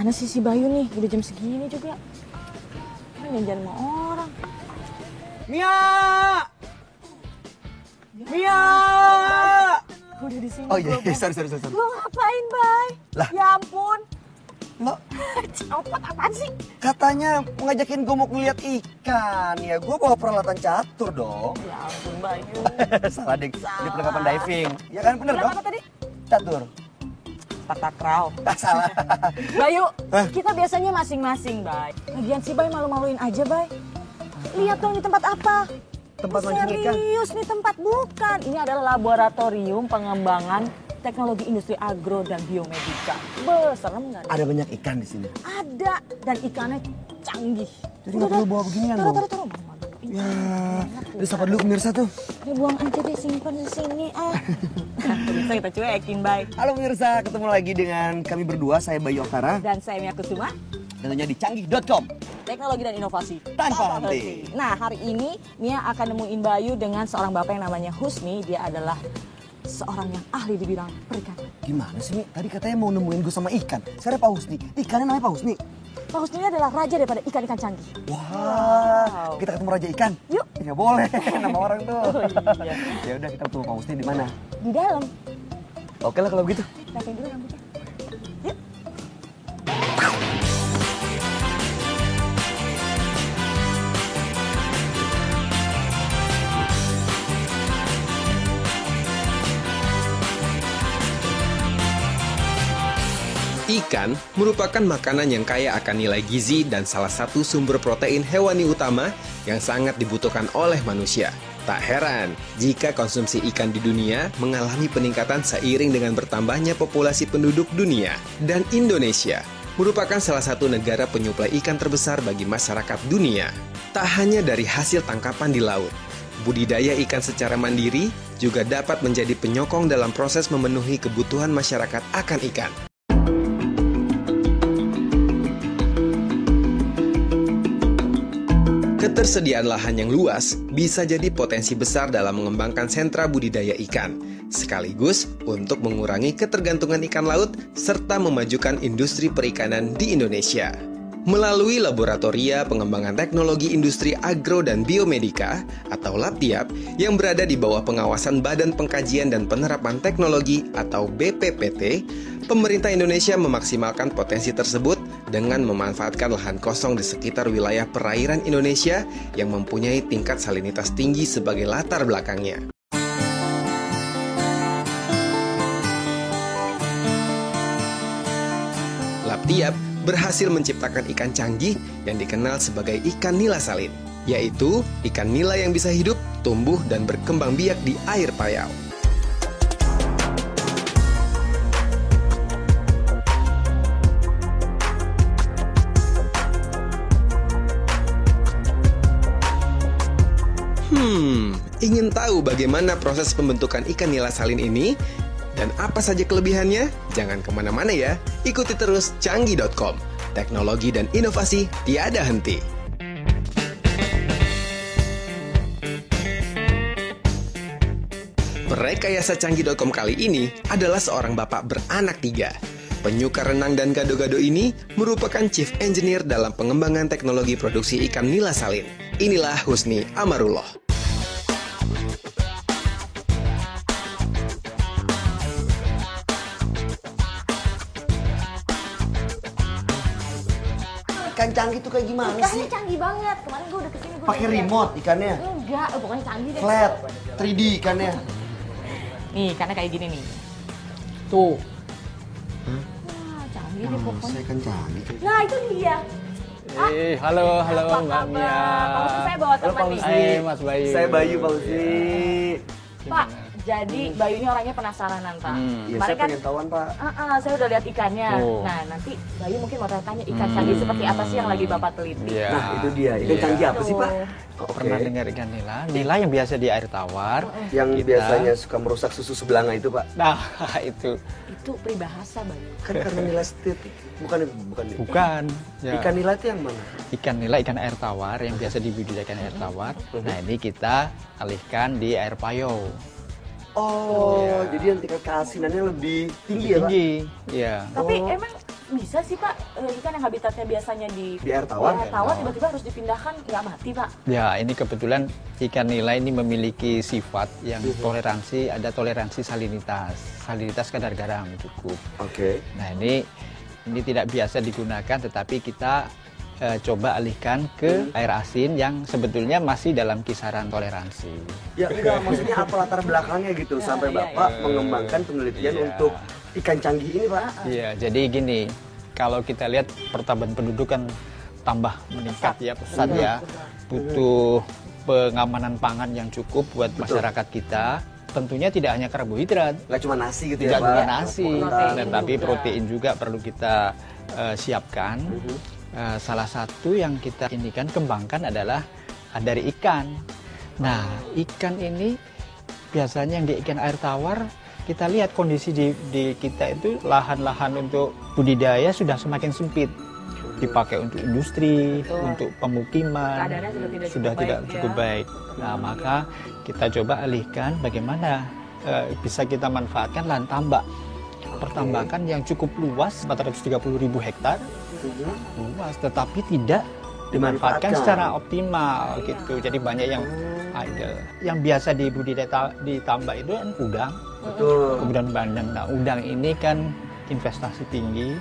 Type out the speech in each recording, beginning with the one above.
Mana sih si Bayu nih? Udah jam segini juga. Kan jangan sama orang. Mia! Mia! Udah di sini. Oh iya, sorry. Lo ngapain, Bay? Lah. Ya ampun. Lo Copot apaan sih? katanya ngajakin gue mau ngeliat ikan. Ya gue bawa peralatan catur dong. Ya ampun, Bayu. Salah deh, ini Salah. perlengkapan diving. Ya kan bener Bilang dong? apa tadi? Catur. Takraw. Salah. Bayu, Hah? kita biasanya masing-masing, Bay. Lagian si Bay malu-maluin aja, Bay. Lihat dong di tempat apa? Tempat mancing ikan. Serius nih tempat bukan. Ini adalah laboratorium pengembangan teknologi industri agro dan biomedika. Serem nggak? Ada banyak ikan di sini. Ada. Dan ikannya canggih. Jadi nggak perlu bawa beginian dong. Taruh. Ya, ini sapa dulu pemirsa tuh. Ini buang aja deh, simpan di sini. Bisa kita cuekin, Bay. Halo pemirsa, ketemu lagi dengan kami berdua, saya Bayu Okara. Dan saya Mia Kusuma. Tentunya di canggih.com. Teknologi dan inovasi Tanpa henti. Nah, hari ini Mia akan nemuin Bayu dengan seorang bapak yang namanya Husni. Dia adalah seorang yang ahli di bidang perikanan. Gimana sih, Mi? Tadi katanya mau nemuin gue sama ikan. Sekarang Pak Husni. Ikannya namanya Pak Husni. Pak Husni ini adalah raja daripada ikan-ikan canggih. Wah, kita ketemu Raja Ikan. Yuk. Ya boleh, nama orang tuh. Oh, iya. Ya udah kita ketemu Pak Husni di mana? Di dalam. Oke lah kalau gitu. Rasain dulu rambutnya. Yuk. Ikan merupakan makanan yang kaya akan nilai gizi dan salah satu sumber protein hewani utama yang sangat dibutuhkan oleh manusia. Tak heran jika konsumsi ikan di dunia mengalami peningkatan seiring dengan bertambahnya populasi penduduk dunia. Dan Indonesia merupakan salah satu negara penyuplai ikan terbesar bagi masyarakat dunia. Tak hanya dari hasil tangkapan di laut, budidaya ikan secara mandiri juga dapat menjadi penyokong dalam proses memenuhi kebutuhan masyarakat akan ikan. Ketersediaan lahan yang luas bisa jadi potensi besar dalam mengembangkan sentra budidaya ikan, sekaligus untuk mengurangi ketergantungan ikan laut serta memajukan industri perikanan di Indonesia. Melalui Laboratoria Pengembangan Teknologi Industri Agro dan Biomedika atau LAPTIAP yang berada di bawah pengawasan Badan Pengkajian dan Penerapan Teknologi atau BPPT, pemerintah Indonesia memaksimalkan potensi tersebut dengan memanfaatkan lahan kosong di sekitar wilayah perairan Indonesia yang mempunyai tingkat salinitas tinggi sebagai latar belakangnya. LAPTIAP berhasil menciptakan ikan canggih yang dikenal sebagai ikan nila salin, yaitu ikan nila yang bisa hidup, tumbuh, dan berkembang biak di air payau. Ingin tahu bagaimana proses pembentukan ikan nila salin ini? Dan apa saja kelebihannya? Jangan kemana-mana ya, ikuti terus canggih.com. Teknologi dan inovasi tiada henti. Rekayasa canggih.com kali ini adalah seorang bapak beranak 3. Penyuka renang dan gado-gado ini merupakan Chief Engineer dalam pengembangan teknologi produksi ikan nila salin. Inilah Husni Amarullah. Ikan canggih tuh kayak gimana Ikannya sih? canggih banget. Kemarin gue udah kesini. Pakai remote ikannya? Enggak, pokoknya canggih deh. Flat, 3D ikannya. Nih, ikannya kayak gini nih. Tuh. Hah? Wah, canggih deh pokoknya. Saya ikan canggih. Nah, itu dia. Halo Apa Mbak kabar? Mia. Pak Husni, saya bawa teman nih. Hai Mas Bayu. Saya Bayu, Pak Husni. Pak, jadi Bayu ini orangnya penasaran Nanta. Ya, Kemarin saya kan pengen tahuan, Pak. saya udah lihat ikannya. Oh. Nah, nanti Bayu mungkin mau tanya ikan canggih seperti apa sih yang lagi Bapak teliti. Iya. Nah, itu dia. Ikan Iya. canggih apa sih, Pak? Oh, pernah dengar ikan nila? Nila yang biasa di air tawar. Yang Kita- biasanya suka merusak susu sebelanga itu, Pak. Nah, itu Itu peribahasa Bayu. Kan karena nila stit. Bukan. bukan. Ya. Ikan nila itu yang mana? Ikan nila, ikan air tawar yang biasa dibudidayakan air tawar. Nah, ini kita alihkan di air payau. Oh, Iya. jadi yang tingkat keasinannya lebih tinggi ya, Pak? Tinggi. Iya. Tapi Oh. emang bisa sih Pak ikan yang habitatnya biasanya di air tawar? air tawar tiba-tiba harus dipindahkan nggak mati Pak? Ya, ini kebetulan ikan nila ini memiliki sifat yang ada toleransi salinitas kadar garam cukup. Oke. Nah, ini tidak biasa digunakan, tetapi kita coba alihkan ke air asin yang sebetulnya masih dalam kisaran toleransi. Ya enggak, maksudnya apa latar belakangnya gitu sampai Bapak mengembangkan penelitian untuk ikan canggih ini Pak? Iya, jadi gini, kalau kita lihat pertambahan penduduk kan tambah meningkat ya, pesat ya, butuh pengamanan pangan yang cukup buat masyarakat kita. Tentunya tidak hanya karbohidrat, Nggak cuma nasi gitu ya tidak Pak? cuma nasi, Protein tetapi juga. protein juga perlu kita siapkan. Salah satu yang kita kembangkan adalah dari ikan. Nah, ikan ini biasanya yang di ikan air tawar, kita lihat kondisi di kita itu lahan-lahan untuk budidaya sudah semakin sempit. Dipakai untuk industri, untuk pemukiman, Keadaannya sudah tidak cukup baik. Nah, maka kita coba alihkan bagaimana bisa kita manfaatkan lahan tambak. Pertambakan yang cukup luas, 430.000 hektar, luas, tetapi tidak dimanfaatkan secara optimal gitu. Jadi banyak yang idle. Yang biasa di tambak itu kan udang, kemudian bandeng. Nah, udang ini kan investasi tinggi.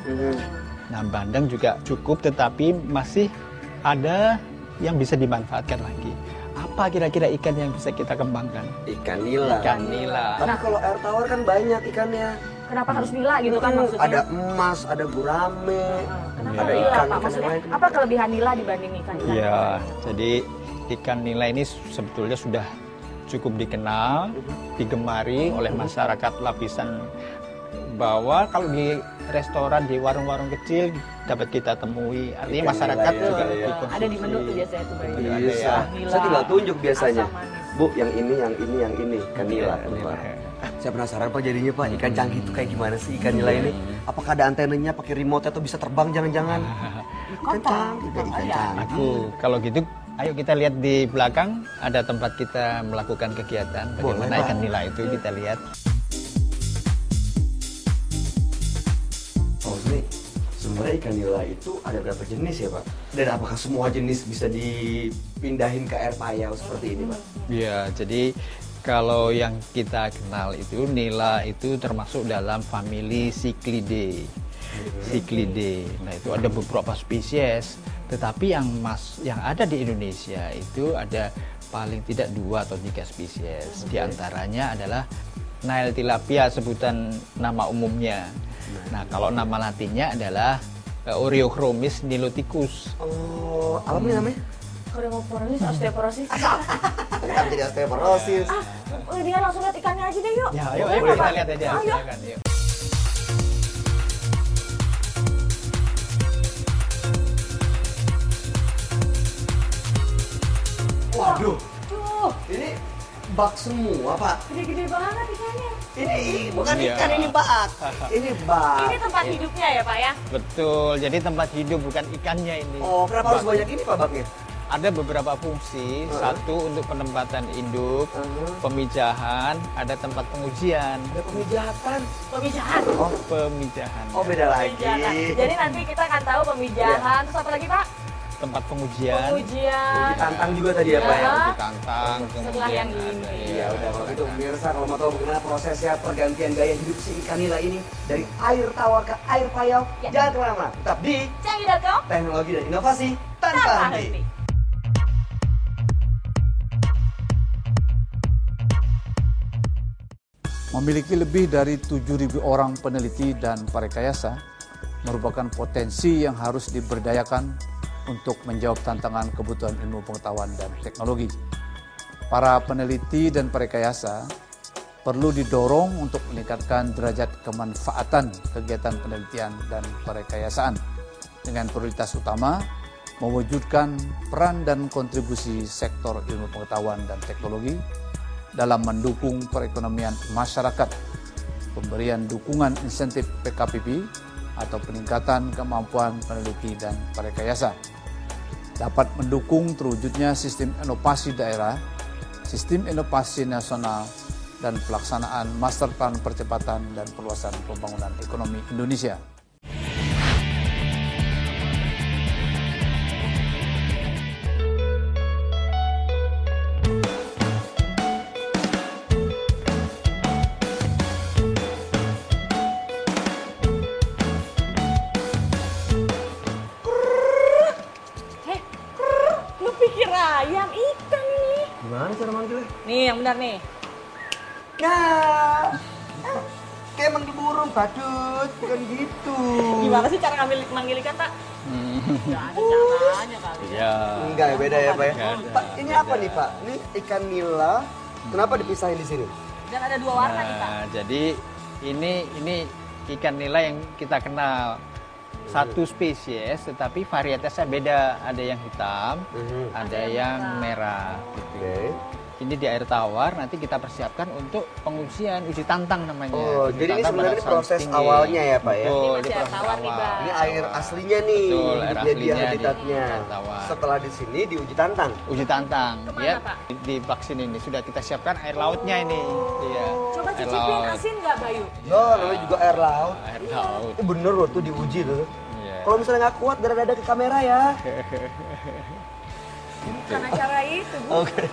Nah, bandeng juga cukup, tetapi masih ada yang bisa dimanfaatkan lagi. Apa kira-kira ikan yang bisa kita kembangkan? Ikan nila. Ikan nila. Tapi kalau air tawar kan banyak ikannya. Kenapa harus nila gitu kan maksudnya? Ada emas, ada gurame, Kenapa ada nila ikan Pak? yang Maksudnya lain. apa kelebihan nila dibanding ikan ikan? Ya, jadi ikan nila ini sebetulnya sudah cukup dikenal, digemari oleh masyarakat lapisan bawah. Kalau di restoran, di warung-warung kecil dapat kita temui. Artinya Ikan masyarakat nila ya, juga ya. dikonsumsi. Ada di menu tuh biasanya tuh Bayu. Ada Bisa. ya. Nila, Saya tinggal tunjuk biasanya. asam manis. Bu, yang ini, yang ini, yang ini. Ikan nila. Iya, nila. Saya penasaran Pak jadinya Pak, ikan canggih itu kayak gimana sih ikan nila ini? Apakah ada antenanya, pakai remote atau bisa terbang jangan-jangan? Ikan canggih, ikan canggih. Aku kalau gitu, ayo kita lihat di belakang ada tempat kita melakukan kegiatan. Bagaimana Boleh, Pak. ikan nila itu kita lihat. Oh ini sebenarnya ikan nila itu ada berapa jenis ya Pak? Dan apakah semua jenis bisa dipindahin ke air payau seperti ini Pak? Ya, jadi kalau yang kita kenal itu nila itu termasuk dalam famili Cichlidae. Cichlidae. Nah, itu ada beberapa spesies, tetapi yang ada di Indonesia itu ada paling tidak 2 atau 3 spesies. Di antaranya adalah Nile tilapia sebutan nama umumnya. Nah, kalau nama latinnya adalah Oreochromis niloticus. Oh, apa nih namanya? Oreoporosis, osteoporosis. Kenapa jadi osteoporosis? Dia langsung lihat ikannya aja deh yuk. Ya, ayo Boleh, kita Pak? lihat aja. Ayo. Silakan, yuk. Waduh, Tuh, ini bak semua Pak. gede-gede banget ikannya. Ini bukan Iya. ikan, ini bak. Ini bak. Ini tempat hidupnya ya Pak ya? Betul, jadi tempat hidup bukan ikannya ini. Oh, kenapa harus banyak ini Pak baknya? Ada beberapa fungsi, satu untuk penempatan induk, pemijahan, ada tempat pengujian. Ada pemijatan. Pemijahan. Pemijahan. Oh, beda lagi. Pemijahan. Jadi nanti kita akan tahu pemijahan. Terus apa lagi Pak? Tempat pengujian. Pengujian. Tantang juga tadi ya Pak ya? Ya. Ditantang, Setelah yang kemudian ini. ada, Iya udah kalau gitu pemirsa kalau mau tahu bagaimana prosesnya pergantian gaya hidup si ikan nila ini dari air tawar ke air payau, Ya. jangan kemana-mana, tetap di Canggih.com. teknologi dan inovasi tanpa Tanpa henti. henti. Memiliki lebih dari 7.000 orang peneliti dan parekayasa merupakan potensi yang harus diberdayakan untuk menjawab tantangan kebutuhan ilmu pengetahuan dan teknologi. Para peneliti dan parekayasa perlu didorong untuk meningkatkan derajat kemanfaatan kegiatan penelitian dan parekayasaan dengan prioritas utama mewujudkan peran dan kontribusi sektor ilmu pengetahuan dan teknologi dalam mendukung perekonomian masyarakat, pemberian dukungan insentif PKPP atau peningkatan kemampuan peneliti dan parekayasa, dapat mendukung terwujudnya sistem inovasi daerah, sistem inovasi nasional, dan pelaksanaan master plan percepatan dan perluasan pembangunan ekonomi Indonesia. Nih, yang benar nih. Nah, kayak manggil burung, Badut, bukan gitu. Gimana sih cara manggil ikan, Pak? Nggak ada caranya kali ya. Ya. Enggak, beda ya, Pak ya. Beda. Pak, ini apa nih, Pak? Ini ikan nila. Kenapa dipisahin di sini? Dan ada 2 warna nih, Pak. Nah, jadi ini ikan nila yang kita kenal. Satu spesies, tetapi varietasnya beda. Ada yang hitam, ada yang merah. Oke. Ini di air tawar, nanti kita persiapkan untuk pengujian, uji tantang namanya. Oh, Uji jadi ini tantang sebenarnya pada proses saat tinggi. awalnya ya, Pak ya? Betul, Ini masih proses air tawar nih, awal. Bang. Ini air aslinya nih, Betul, air untuk jadi aslinya di habitatnya. air tawar. Setelah di sini diuji tantang. Uji tantang, Kemana, ya. Pak? Di vaksin ini sudah kita siapkan air lautnya ini. Iya. Coba air cicipin laut. asin nggak, Bayu? Oh, namanya juga air laut. Air laut. Itu bener loh tuh diuji tuh. Iya. Kalau misalnya nggak kuat, dada-dada ke kamera ya. Karena cara itu, Bu. Oke.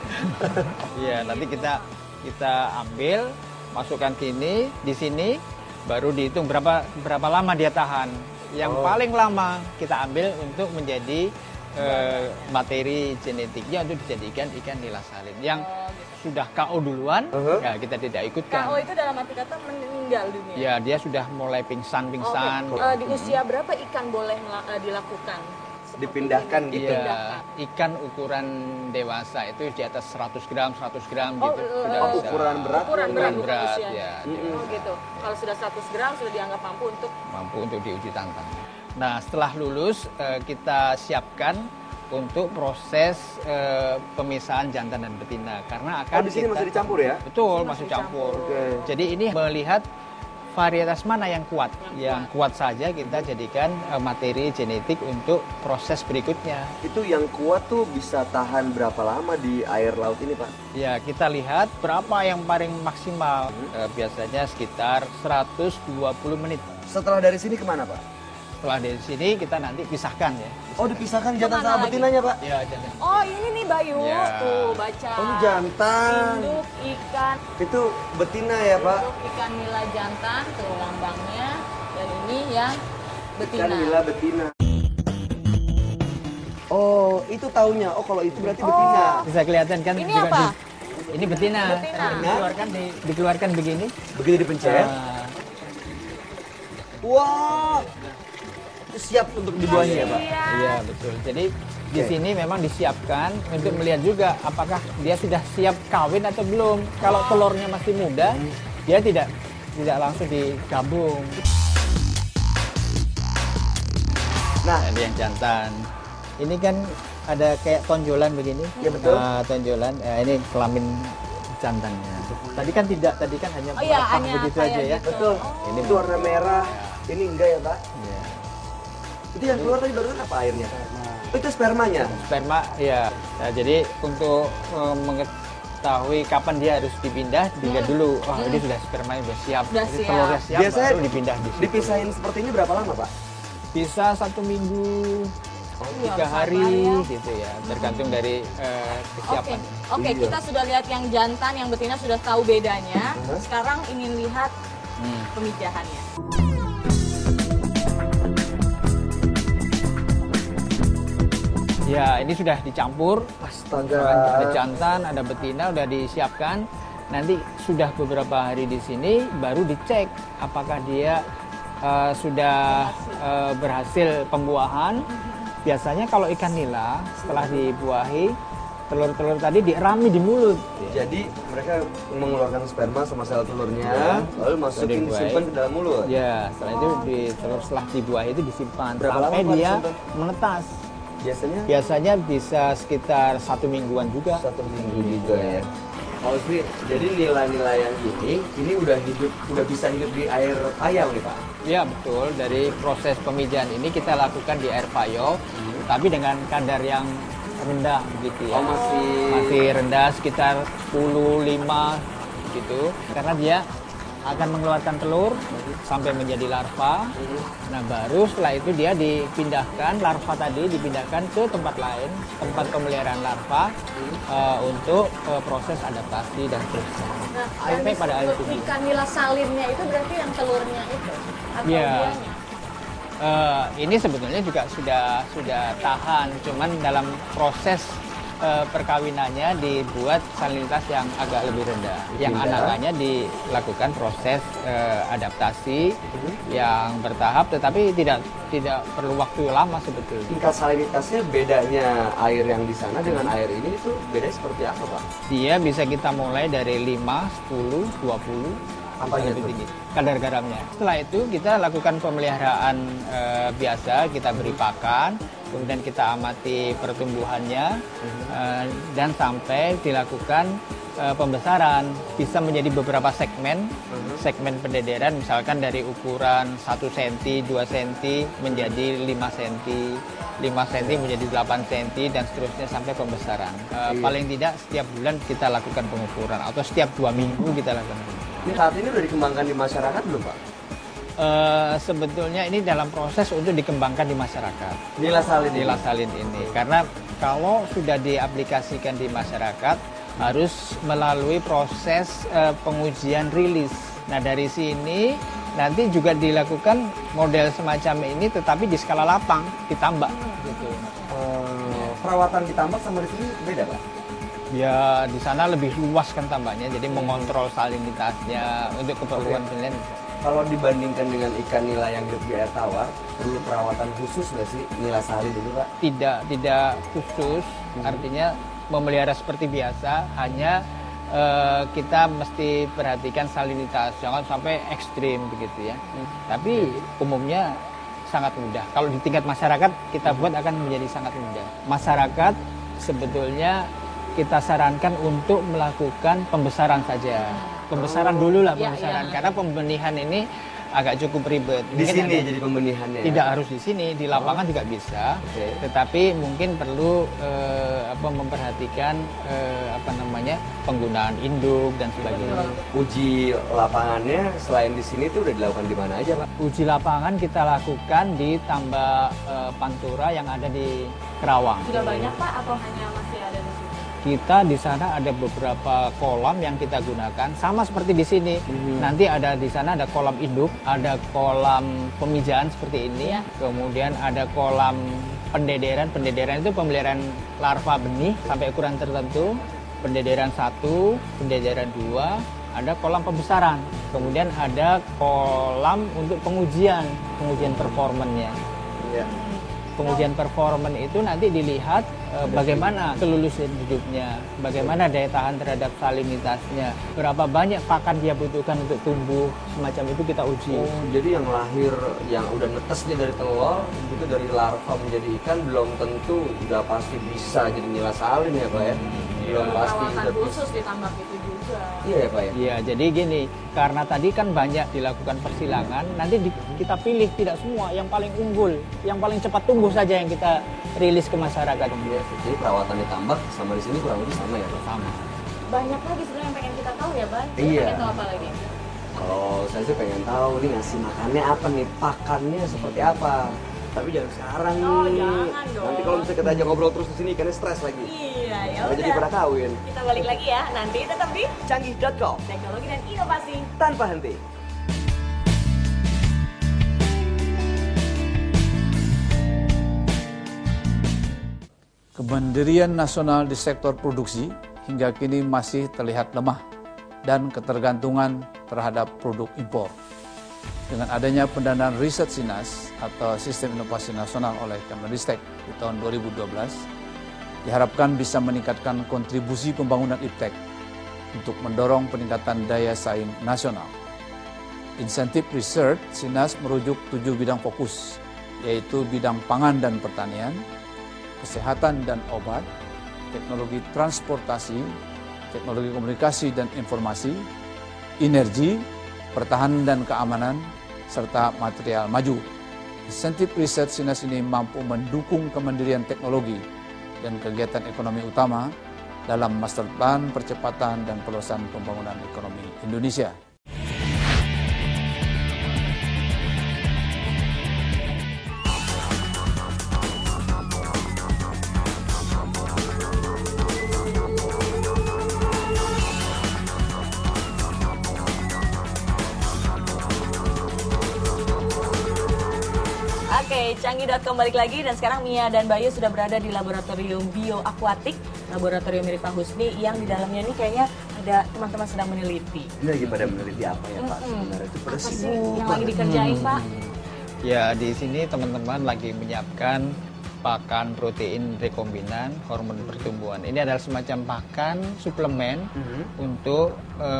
Iya, nanti kita ambil, masukkan di sini, baru dihitung berapa lama dia tahan. Yang paling lama kita ambil untuk menjadi materi genetiknya untuk dijadikan ikan nila salin. Yang sudah KO duluan, ya kita tidak ikutkan. KO itu dalam arti kata meninggal dunia. Ya, dia sudah mulai pingsan. Di usia berapa ikan boleh dilakukan? Dipindahkan gitu. Iya, ikan ukuran dewasa itu di atas 100 gram gitu. Sudah Oh, bisa. ukuran berat. Ukuran berat, bukan berat, usianya. ya. Oh gitu. Kalau sudah 100 gram sudah dianggap mampu untuk diuji tantang. Nah, setelah lulus kita siapkan untuk proses pemisahan jantan dan betina karena akan Oh, di sini masih dicampur ya? Betul, masih campur. Oke. Jadi ini melihat varietas mana yang kuat. Yang kuat saja kita jadikan materi genetik untuk proses berikutnya. Itu yang kuat tuh bisa tahan berapa lama di air laut ini, Pak? Ya, kita lihat berapa yang paling maksimal. Biasanya sekitar 120 menit. Setelah dari sini kemana, Pak? Setelah dari sini kita nanti pisahkan ya. Oh, dipisahkan jantan Kemana sama lagi? betinanya, Pak? Ya, jangan. Oh ini nih Bayu, Ya. tuh baca. Oh, ini jantan. Induk ikan, Itu betina ya, Pak? induk ikan nila jantan, tuh lambangnya. Dan ini yang betina. Ikan nila betina. Oh, itu taunya. Oh, kalau itu berarti betina. Bisa kelihatan kan? Ini juga apa? ini betina. Betina. Dikeluarkan begini. Begitu dipencet. Nah, Wah. Itu siap untuk dibuahi ya, Pak? iya betul. Jadi di sini memang disiapkan untuk melihat juga apakah dia sudah siap kawin atau belum. Kalau telurnya masih muda, dia tidak langsung digabung. Nah, Ini yang jantan. Ini kan ada kayak tonjolan begini. Iya, betul. Nah, tonjolan. Ini kelamin jantannya. Tadi kan hanya Oh iya, berapah hanya begitu kayak aja ya. gitu. betul. Ini Itu warna merah. Ini enggak ya, Pak? Ya. Itu yang keluar tadi barusan apa airnya? Oh, itu spermanya? Sperma ya. Nah, jadi untuk mengetahui kapan dia harus dilihat dulu. Wah, ini sudah spermanya sudah siap. Sudah Jadi siap. telurnya siap Biasanya baru dipindah di situ. dipisahin seperti ini berapa lama, Pak? Bisa 1 minggu, Iya, 3 hari sabar ya. gitu ya, tergantung dari Oke, kesiapan. oke, Iya. kita sudah lihat yang jantan, yang betina sudah tahu bedanya. Sekarang ingin lihat pemijahannya. Ya, ini sudah dicampur. Astaga. Ada jantan, ada betina, udah disiapkan. Nanti sudah beberapa hari di sini, baru dicek apakah dia sudah berhasil pembuahan. Biasanya kalau ikan nila setelah dibuahi, telur-telur tadi dirami di mulut. Jadi mereka mengeluarkan sperma sama sel telurnya, lalu masukin dibuahi. disimpan ke dalam mulut. Ya, setelah itu telur setelah dibuahi itu disimpan Berapa sampai lama, Pak, dia disimpan? menetas. Biasanya Biasanya bisa sekitar 1 mingguan juga. 1 minggu juga ya. Pak Usri, jadi nila-nila yang ini udah bisa hidup di air payau nih, Pak. Ya betul, dari proses pemijahan ini kita lakukan di air payau, tapi dengan kadar yang rendah begitu ya. Oh, masih rendah sekitar 10-5 gitu. Karena dia akan mengeluarkan telur sampai menjadi larva. Nah, baru setelah itu dia dipindahkan, larva tadi dipindahkan ke tempat lain, tempat pemeliharaan larva untuk proses adaptasi dan seterusnya. Nah, Sampai pada air tubuh. ikan nila salinnya itu berarti yang telurnya itu atau Iya. dianya? Ini sebetulnya juga sudah tahan, cuman dalam proses perkawinannya dibuat salinitas yang agak lebih rendah. Yang anakannya dilakukan proses adaptasi yang bertahap, tetapi tidak perlu waktu lama sebetulnya. Tingkat salinitasnya bedanya air yang di sana dengan air ini itu bedanya seperti apa, Pak? Dia bisa kita mulai dari 5, 10, 20, Apa lebih itu? tinggi kadar garamnya. Setelah itu kita lakukan pemeliharaan biasa, kita beri pakan, kemudian kita amati pertumbuhannya dan sampai dilakukan pembesaran. Bisa menjadi beberapa segmen pendederan, misalkan dari ukuran 1 cm, 2 cm menjadi 5 cm, 5 cm menjadi 8 cm dan seterusnya sampai pembesaran. Paling tidak setiap bulan kita lakukan pengukuran atau setiap 2 minggu kita lakukan pengukuran. Ini saat ini udah dikembangkan di masyarakat belum, Pak? Sebetulnya ini dalam proses untuk dikembangkan di masyarakat. Nila salin. Nila salin ini, karena kalau sudah diaplikasikan di masyarakat harus melalui proses pengujian rilis. Nah dari sini nanti juga dilakukan model semacam ini, tetapi di skala lapang ditambak gitu. Perawatan ditambak sama di sini beda, Pak? Ya di sana lebih luas kan tambaknya, jadi mengontrol salinitasnya untuk keperluan penelitian. Kalau dibandingkan dengan ikan nila yang hidup di air tawar, perlu perawatan khusus nggak sih nila salin ini, Pak? Tidak khusus, artinya memelihara seperti biasa, hanya kita mesti perhatikan salinitas, jangan sampai ekstrim begitu ya. Tapi umumnya sangat mudah. Kalau di tingkat masyarakat kita buat akan menjadi sangat mudah. Masyarakat sebetulnya kita sarankan untuk melakukan pembesaran saja. Pembesaran dulu lah, pembesaran. Karena pembenihan ini agak cukup ribet. Di sini jadi pembenihannya. Tidak harus di sini, di lapangan juga bisa. Tetapi mungkin perlu memperhatikan penggunaan induk dan sebagainya. Uji lapangannya selain di sini itu udah dilakukan di mana aja, Pak? Uji lapangan kita lakukan di tambak Pantura yang ada di Kerawang. Sudah banyak, Pak, atau hanya masih ada di sini? Kita di sana ada beberapa kolam yang kita gunakan, sama seperti di sini. Nanti ada di sana ada kolam induk, ada kolam pemijaan seperti ini, kemudian ada kolam pendederan. Pendederan itu pemeliharaan larva benih sampai ukuran tertentu. Pendederan 1, pendederan 2, ada kolam pembesaran. Kemudian ada kolam untuk pengujian performanya. Pengujian performan itu nanti dilihat bagaimana kelulusan hidupnya, bagaimana daya tahan terhadap salinitasnya, berapa banyak pakan dia butuhkan untuk tumbuh, semacam itu kita uji. Oh, jadi yang lahir, yang udah netes nih dari telur, itu dari larva menjadi ikan, belum tentu udah pasti bisa jadi nila salin ya, Pak ya? Belum pasti Perawatan udah khusus ditambah itu juga. Iya ya, Pak ya? Iya, jadi gini, karena tadi kan banyak dilakukan persilangan, nanti kita pilih tidak semua, yang paling unggul, yang paling cepat tumbuh saja yang kita rilis ke masyarakat. Iya, jadi perawatan ditambak sama di sini kurang lebih sama ya, Pak? Sama. Banyak lagi sebenarnya yang pengen kita tahu ya, Bang. Iya. Pengen tahu apa lagi? Kalau saya sih pengen tahu nih ngasih makannya apa nih, pakannya seperti apa. Tapi jangan sekarang Oh, nih. jangan dong. Nanti kalau misalnya kita ajak ngobrol terus di sini ikannya stres lagi. Iya, ya Nggak jadi pada udah. kawin. Kita balik lagi ya, nanti tetap di Canggih.com teknologi dan inovasi. tanpa henti. Kemandirian nasional di sektor produksi hingga kini masih terlihat lemah dan ketergantungan terhadap produk impor. Dengan adanya pendanaan riset SINAS atau Sistem Inovasi Nasional oleh Kemenristek di tahun 2012, diharapkan bisa meningkatkan kontribusi pembangunan IPTEK untuk mendorong peningkatan daya saing nasional. Insentif Research SINAS merujuk 7 bidang fokus, yaitu bidang pangan dan pertanian, kesehatan dan obat, teknologi transportasi, teknologi komunikasi dan informasi, energi, pertahanan dan keamanan, serta material maju. Insentif riset SINAS ini mampu mendukung kemandirian teknologi dan kegiatan ekonomi utama dalam Master Plan Percepatan dan Perluasan Pembangunan Ekonomi Indonesia. Oke, canggih.com balik lagi dan sekarang Mia dan Bayu sudah berada di laboratorium bioakuatik, laboratorium mirip Pak Husni yang di dalamnya ini kayaknya ada teman-teman sedang meneliti. Ini lagi pada meneliti apa ya Pak? Sebenarnya itu pada Apa sih sibuk yang lagi dikerjain Pak? Ya, di sini teman-teman lagi menyiapkan pakan protein rekombinan hormon pertumbuhan. Ini adalah semacam pakan suplemen untuk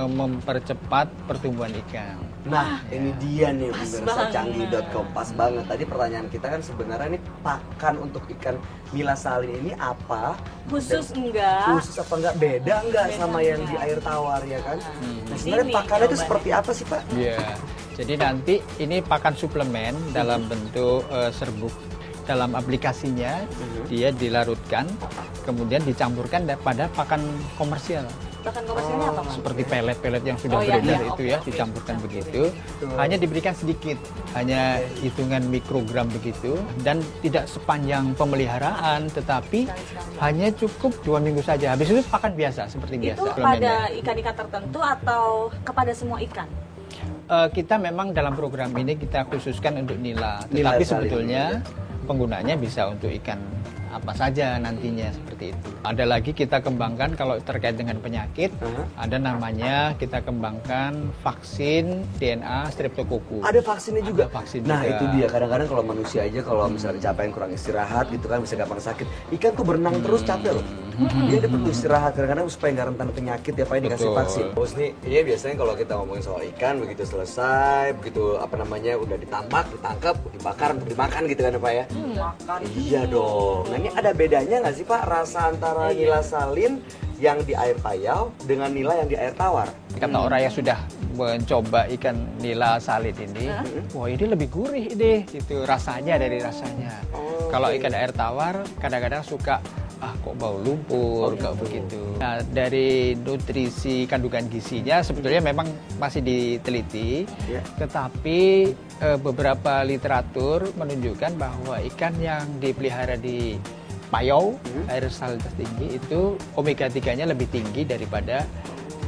mempercepat pertumbuhan ikan. Nah, ini dia nih pemirsa banget. canggih.com. Pas banget. Tadi pertanyaan kita kan sebenarnya ini pakan untuk ikan nila salin ini apa? Khusus Dan enggak? Khusus apa enggak? Beda enggak Beda sama yang enggak? di air tawar ya kan? Nah, sebenarnya Sini pakannya itu jawabannya. seperti apa sih Pak? Ya, jadi nanti ini pakan suplemen dalam bentuk serbuk. Dalam aplikasinya dia dilarutkan, kemudian dicampurkan pada pakan komersial. Pakan komersialnya apa Pak? Seperti pelet-pelet yang sudah Oh, iya, beredar iya, itu oke, ya, oke. dicampurkan begitu. Hanya diberikan sedikit, hanya hitungan mikrogram begitu, dan tidak sepanjang pemeliharaan, tetapi hanya cukup 2 minggu saja. Habis itu pakan biasa seperti biasa. Itu suplemennya. pada ikan-ikan tertentu atau kepada semua ikan? Kita memang dalam program ini kita khususkan untuk nila, Nila tetapi salin, sebetulnya penggunanya bisa untuk ikan apa saja nantinya seperti itu. Ada lagi kita kembangkan kalau terkait dengan penyakit, ada namanya kita kembangkan vaksin DNA Streptococcus. Ada vaksinnya juga. Ada vaksin Nah juga. itu dia, kadang-kadang kalau manusia aja kalau misalnya capek kurang istirahat gitu kan bisa gampang sakit. Ikan tuh berenang terus capek loh. Dia perlu istirahat kadang-kadang supaya nggak rentan penyakit ya Pak, dikasih Betul. vaksin. Terus nih, iya biasanya kalau kita ngomongin soal ikan begitu selesai, begitu apa namanya udah ditambak, ditangkap, dibakar untuk dimakan gitu kan ya Pak ya. Makan. Iya dong. Nah ini ada bedanya nggak sih Pak rasa antara nila salin yang di air payau dengan nila yang di air tawar? Kata orang yang sudah mencoba ikan nila salin ini, wah ini lebih gurih deh, gitu rasanya dari rasanya. Kalau ikan air tawar kadang-kadang suka kok bau lumpur, kok begitu. Nah dari nutrisi kandungan gizinya sebetulnya memang masih diteliti, Ya. tetapi beberapa literatur menunjukkan bahwa ikan yang dipelihara di payau, air salintas tinggi itu omega 3-nya lebih tinggi daripada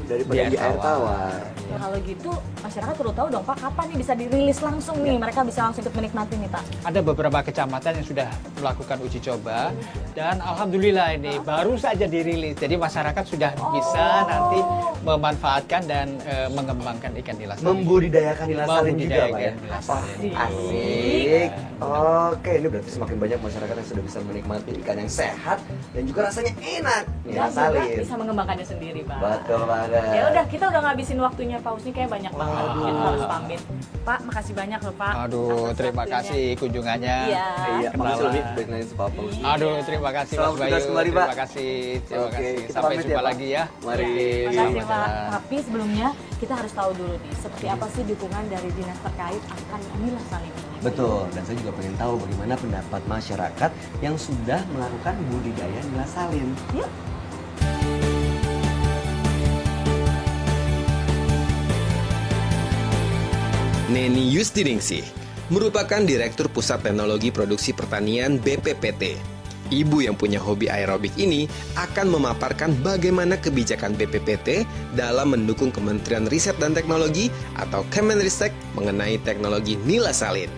Daripada di air tawar. Ya, kalau gitu masyarakat perlu tahu dong Pak, kapan nih bisa dirilis langsung nih, mereka bisa langsung ikut menikmati nih Pak. Ada beberapa kecamatan yang sudah melakukan uji coba dan alhamdulillah ini baru saja dirilis. Jadi masyarakat sudah bisa nanti memanfaatkan dan mengembangkan ikan nila salin. Membudidayakan nila salin juga Pak ya? Membudidayakan nila salin. Asik. Oke, ini berarti semakin banyak masyarakat yang sudah bisa menikmati ikan yang sehat dan juga rasanya enak. Nila Dan juga salin. bisa mengembangkannya sendiri Pak. Betul banget. Ya udah, kita udah ngabisin waktunya Pak Husni, kayak banyak banget. Kita harus pamit. Pak, makasih banyak loh Pak. Aduh, atas terima waktunya. kasih kunjungannya. Iya. Iya, Kenalan. makasih lebih baik nanya sama Pak Husni. Aduh, terima kasih Selamat Mas Bayu. bertugas kembali, Pak. Terima kasih. Terima Oke, kasih. kita Sampai pamit jumpa ya, Pak. lagi ya. Mari. Makasih Selamat Pak. jalan. Tapi sebelumnya kita harus tahu dulu nih, seperti apa sih dukungan dari dinas terkait akan nila salin ini. Betul, dan saya juga pengen tahu bagaimana pendapat masyarakat yang sudah melakukan budidaya nila salin. Yuk. Neni Yustiningsih merupakan Direktur Pusat Teknologi Produksi Pertanian BPPT. Ibu yang punya hobi aerobik ini akan memaparkan bagaimana kebijakan BPPT dalam mendukung Kementerian Riset dan Teknologi atau Kemenristek mengenai teknologi nila salin.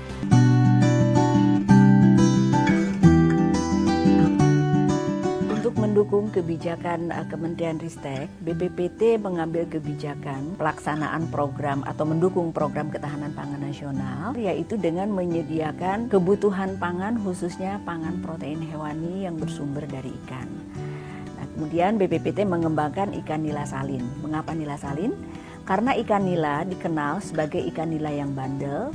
Untuk mendukung kebijakan Kementerian Ristek, BPPT mengambil kebijakan pelaksanaan program atau mendukung program ketahanan pangan nasional, yaitu dengan menyediakan kebutuhan pangan khususnya pangan protein hewani yang bersumber dari ikan. Nah, kemudian BPPT mengembangkan ikan nila salin. Mengapa nila salin? Karena ikan nila dikenal sebagai ikan nila yang bandel.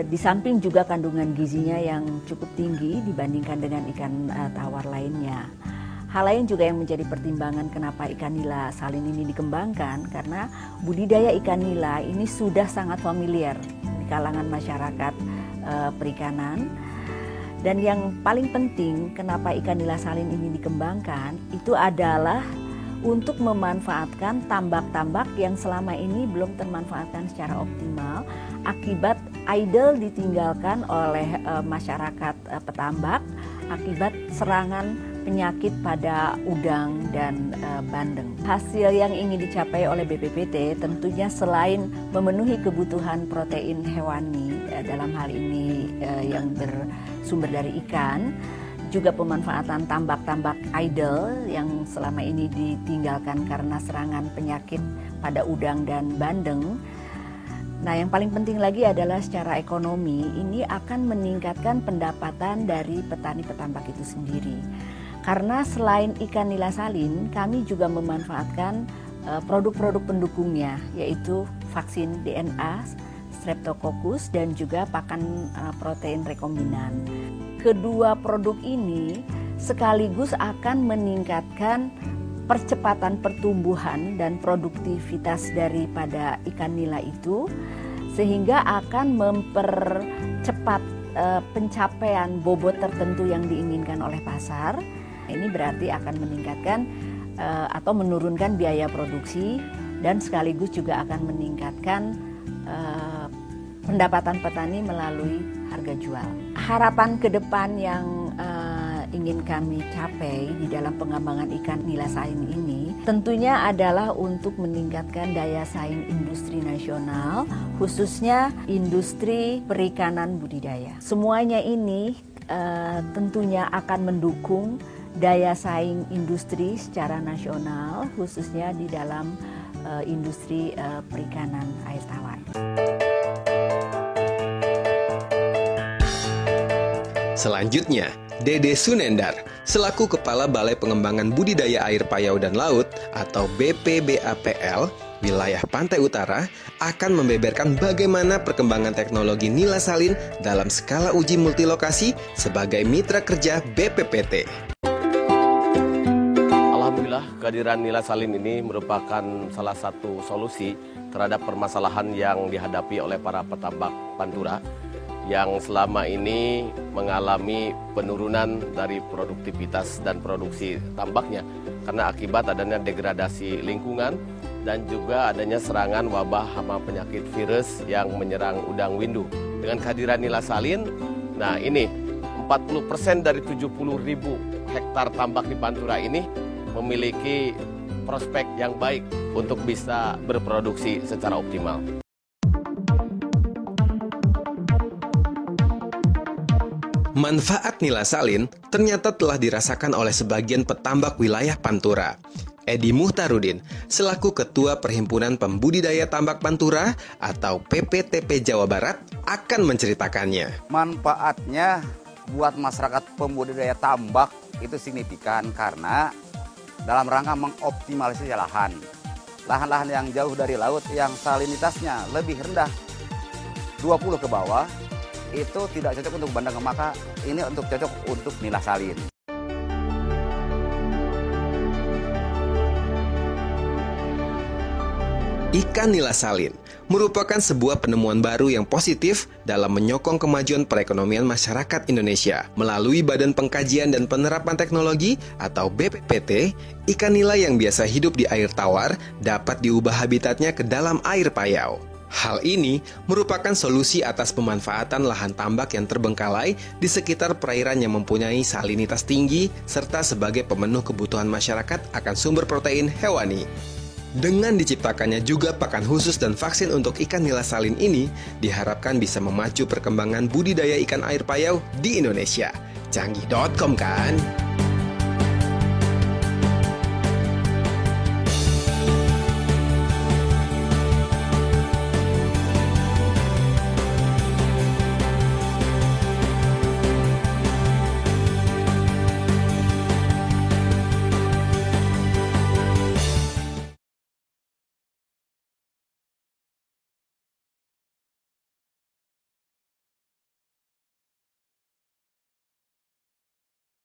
Di samping juga kandungan gizinya yang cukup tinggi dibandingkan dengan ikan tawar lainnya. Hal lain juga yang menjadi pertimbangan kenapa ikan nila salin ini dikembangkan, karena budidaya ikan nila ini sudah sangat familiar di kalangan masyarakat perikanan. Dan yang paling penting kenapa ikan nila salin ini dikembangkan itu adalah untuk memanfaatkan tambak-tambak yang selama ini belum termanfaatkan secara optimal akibat idle ditinggalkan oleh masyarakat petambak akibat serangan penyakit pada udang dan bandeng. Hasil yang ingin dicapai oleh BPPT tentunya selain memenuhi kebutuhan protein hewani dalam hal ini yang bersumber dari ikan, juga pemanfaatan tambak-tambak idle yang selama ini ditinggalkan karena serangan penyakit pada udang dan bandeng. Nah, yang paling penting lagi adalah secara ekonomi ini akan meningkatkan pendapatan dari petani petambak itu sendiri. Karena selain ikan nila salin, kami juga memanfaatkan produk-produk pendukungnya, yaitu vaksin DNA, Streptococcus, dan juga pakan protein rekombinan. Kedua produk ini sekaligus akan meningkatkan percepatan pertumbuhan dan produktivitas daripada ikan nila itu, sehingga akan mempercepat pencapaian bobot tertentu yang diinginkan oleh pasar. Ini berarti akan meningkatkan atau menurunkan biaya produksi dan sekaligus juga akan meningkatkan pendapatan petani melalui harga jual. Harapan ke depan yang ingin kami capai di dalam pengembangan ikan nila salin ini tentunya adalah untuk meningkatkan daya saing industri nasional, khususnya industri perikanan budidaya. Semuanya ini tentunya akan mendukung daya saing industri secara nasional, khususnya di dalam industri perikanan air tawar. Selanjutnya, Dede Sunendar, selaku Kepala Balai Pengembangan Budidaya Air Payau dan Laut atau BPBAPL, wilayah Pantai Utara, akan membeberkan bagaimana perkembangan teknologi nila salin dalam skala uji multilokasi sebagai mitra kerja BPPT. Alhamdulillah, kehadiran nila salin ini merupakan salah satu solusi terhadap permasalahan yang dihadapi oleh para petambak Pantura yang selama ini mengalami penurunan dari produktivitas dan produksi tambaknya karena akibat adanya degradasi lingkungan dan juga adanya serangan wabah hama penyakit virus yang menyerang udang windu. Dengan kehadiran nila salin, nah ini 40% dari 70.000 hektar tambak di Pantura ini memiliki prospek yang baik untuk bisa berproduksi secara optimal. Manfaat nila salin ternyata telah dirasakan oleh sebagian petambak wilayah Pantura. Edi Muhtarudin, selaku Ketua Perhimpunan Pembudidaya Tambak Pantura atau PPTP Jawa Barat, akan menceritakannya. Manfaatnya buat masyarakat pembudidaya tambak itu signifikan karena dalam rangka mengoptimalisasi lahan. Lahan-lahan yang jauh dari laut yang salinitasnya lebih rendah, 20 ke bawah, itu tidak cocok untuk bandeng, maka ini untuk cocok untuk nila salin. Ikan nila salin merupakan sebuah penemuan baru yang positif dalam menyokong kemajuan perekonomian masyarakat Indonesia. Melalui Badan Pengkajian dan Penerapan Teknologi atau BPPT, ikan nila yang biasa hidup di air tawar dapat diubah habitatnya ke dalam air payau. Hal ini merupakan solusi atas pemanfaatan lahan tambak yang terbengkalai di sekitar perairan yang mempunyai salinitas tinggi serta sebagai pemenuh kebutuhan masyarakat akan sumber protein hewani. Dengan diciptakannya juga pakan khusus dan vaksin untuk ikan nila salin ini, diharapkan bisa memacu perkembangan budidaya ikan air payau di Indonesia. Canggih.com kan?